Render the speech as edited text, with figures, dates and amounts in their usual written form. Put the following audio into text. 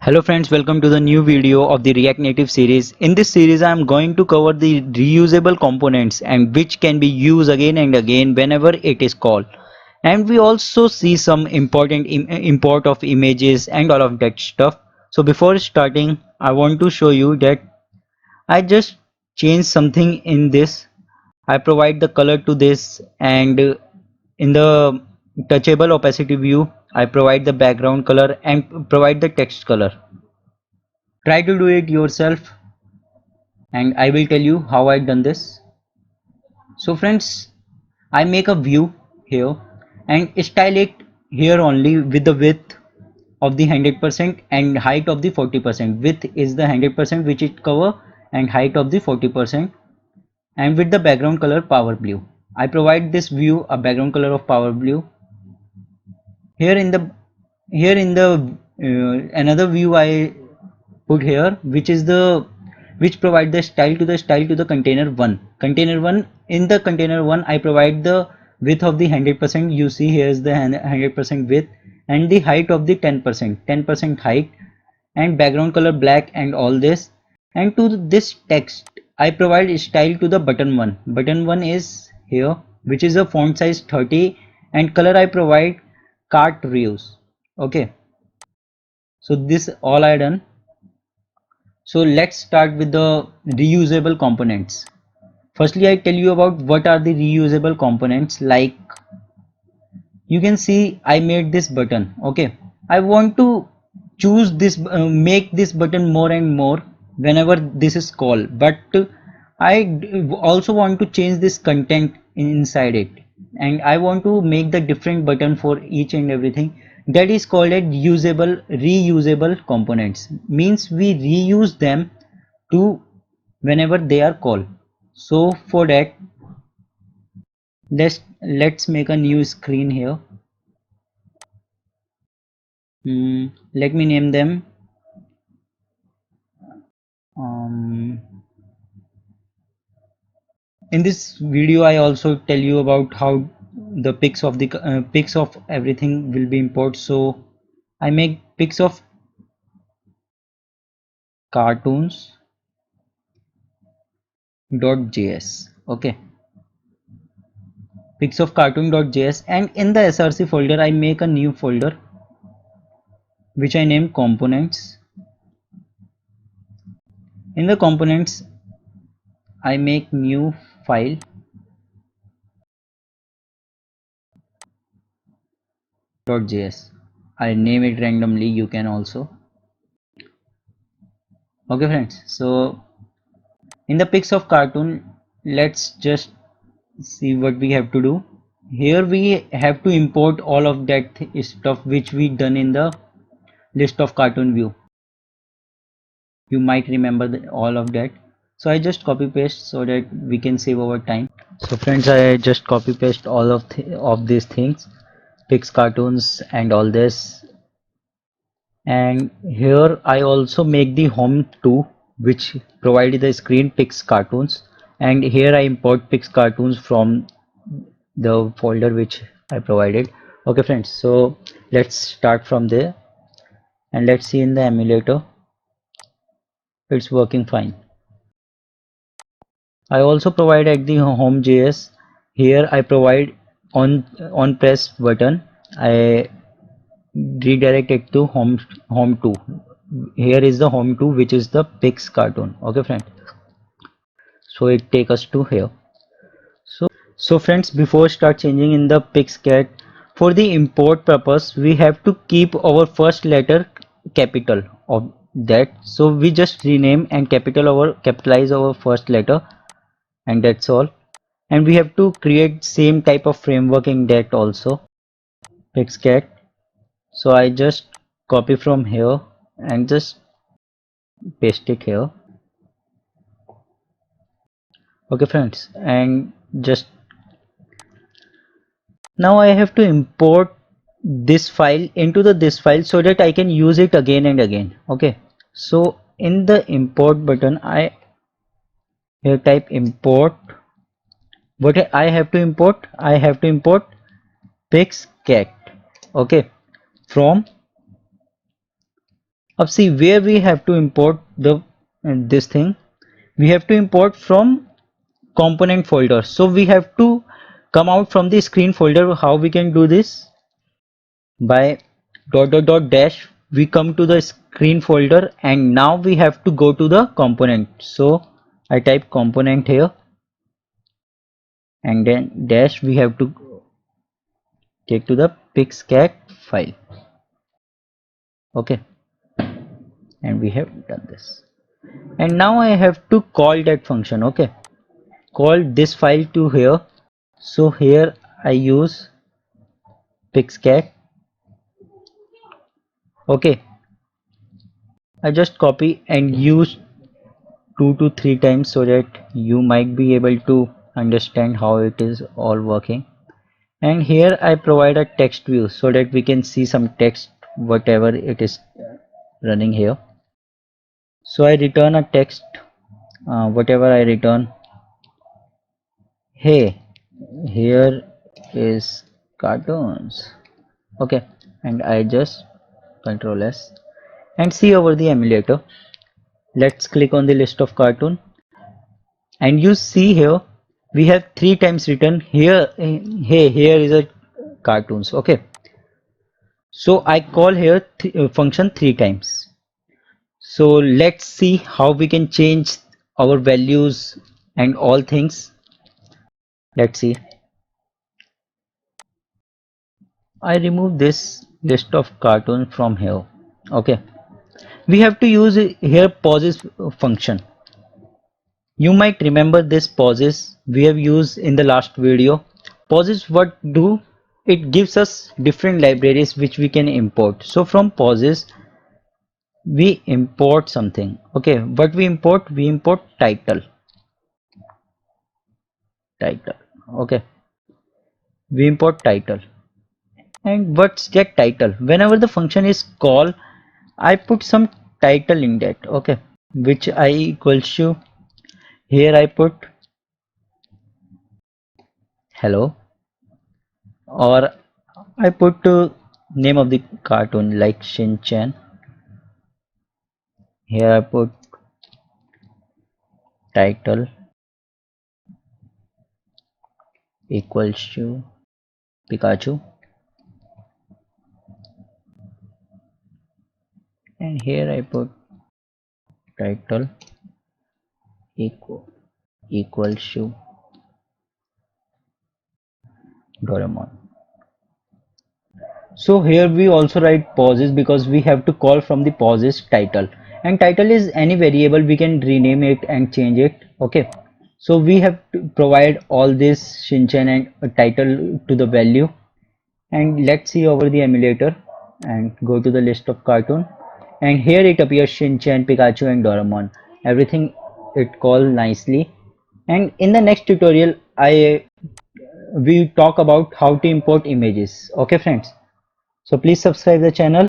Hello friends, welcome to the new video of the React Native series. In this series I am going to cover the reusable components and which can be used again and again whenever it is called. And we also see some important import of images and all of that stuff. So before starting, I want to show you that I just changed something in this. I provide the color to this, and in the touchable opacity view I provide the background color and provide the text color. Try to do it yourself and I will tell you how I done this. So friends, I make a view here and style it here only with the width of the 100% and height of the 40%. Width is the 100% which it cover and height of the 40%, and with the background color power blue. I provide this view a background color of power blue. Here in the another view I put here, which provide the style to the container one. In the container one I provide the width of the 100%. You see here is the 100% width and the height of the 10% height, and background color black and all this. And to this text I provide style to the button one is here, which is a font size 30, and color I provide cart reuse. Okay, so this all I done. So let's start with the reusable components. Firstly, I tell you about what are the reusable components. Like you can see I made this button. Okay, I want to choose this, make this button more and more whenever this is called, but also want to change this content inside it, and I want to make the different button for each and everything. That is called a reusable components. Means we reuse them to whenever they are called. So for that, let's make a new screen here. Let me name them. um, in this video I also tell you about how the pics of everything will be imported. So I make pics of cartoons.js. Okay, pics of cartoon.js, and in the src folder I make a new folder which I name components. In the components I make new file .js. I name it randomly, you can also. Okay friends, so in the pics of cartoon, let's just see what we have to do. Here we have to import all of that stuff which we done in the list of cartoon view. You might remember all of that. So I just copy paste so that we can save our time. So friends, I just copy paste all of these things, pics, cartoons and all this. And here I also make the home too, which provided the screen pics cartoons, and here I import pics cartoons from the folder which I provided. Okay friends, so let's start from there and let's see in the emulator it's working fine. I also provide at the home.js. Here I provide on press button, I redirect it to home 2. Here is the home 2, which is the pics cartoon. Okay friend, so it take us to here. So friends, before start changing in the pixcat, for the import purpose we have to keep our first letter capital of that. So we just rename and capitalize our first letter, and that's all. And we have to create same type of framework in that also, pixcat. So I just copy from here and just paste it here. Okay friends, and just now I have to import this file into this file so that I can use it again and again. Okay, so in the import button I here type import. What I have to import? I have to import pixcat. Okay, from Now see where we have to import the this thing. We have to import from component folder. So we have to come out from the screen folder. How we can do this? By dash we come to the screen folder, and now we have to go to the component. So I type component here, and then dash we have to take to the pixcat file. Okay, and we have done this, and now I have to call that function. Okay, call this file to here. So here I use pixcat. Okay, I just copy and use 2 to 3 times so that you might be able to understand how it is all working. And here I provide a text view so that we can see some text whatever it is running here. So I return a text, whatever I return. Hey, here is cartoons. Okay, and I just control S and see over the emulator. Let's click on the list of cartoon, and you see here we have 3 times written here. Hey, here is a cartoons. Okay, so I call here function 3 times. So let's see how we can change our values and all things. Let's see. I remove this list of cartoons from here. Okay, we have to use here pauses function. You might remember this pauses we have used in the last video. Pauses what do? It gives us different libraries which we can import. So from pauses we import something. Okay, what we import? We import title. Title. Okay, we import title. And what's that title? Whenever the function is called, I put some title in that. Okay, which I equals to, here I put hello, or I put name of the cartoon like Shin Chan. Here I put title equals to Pikachu, and here I put title equals to Doraemon. So here we also write pauses because we have to call from the pauses title, and title is any variable, we can rename it and change it. Okay, so we have to provide all this Shinchan and a title to the value. And let's see over the emulator and go to the list of cartoon, and here it appears Shinchan, Pikachu and Doraemon. Everything it called nicely. And in the next tutorial I we talk about how to import images. Okay friends, so please subscribe the channel.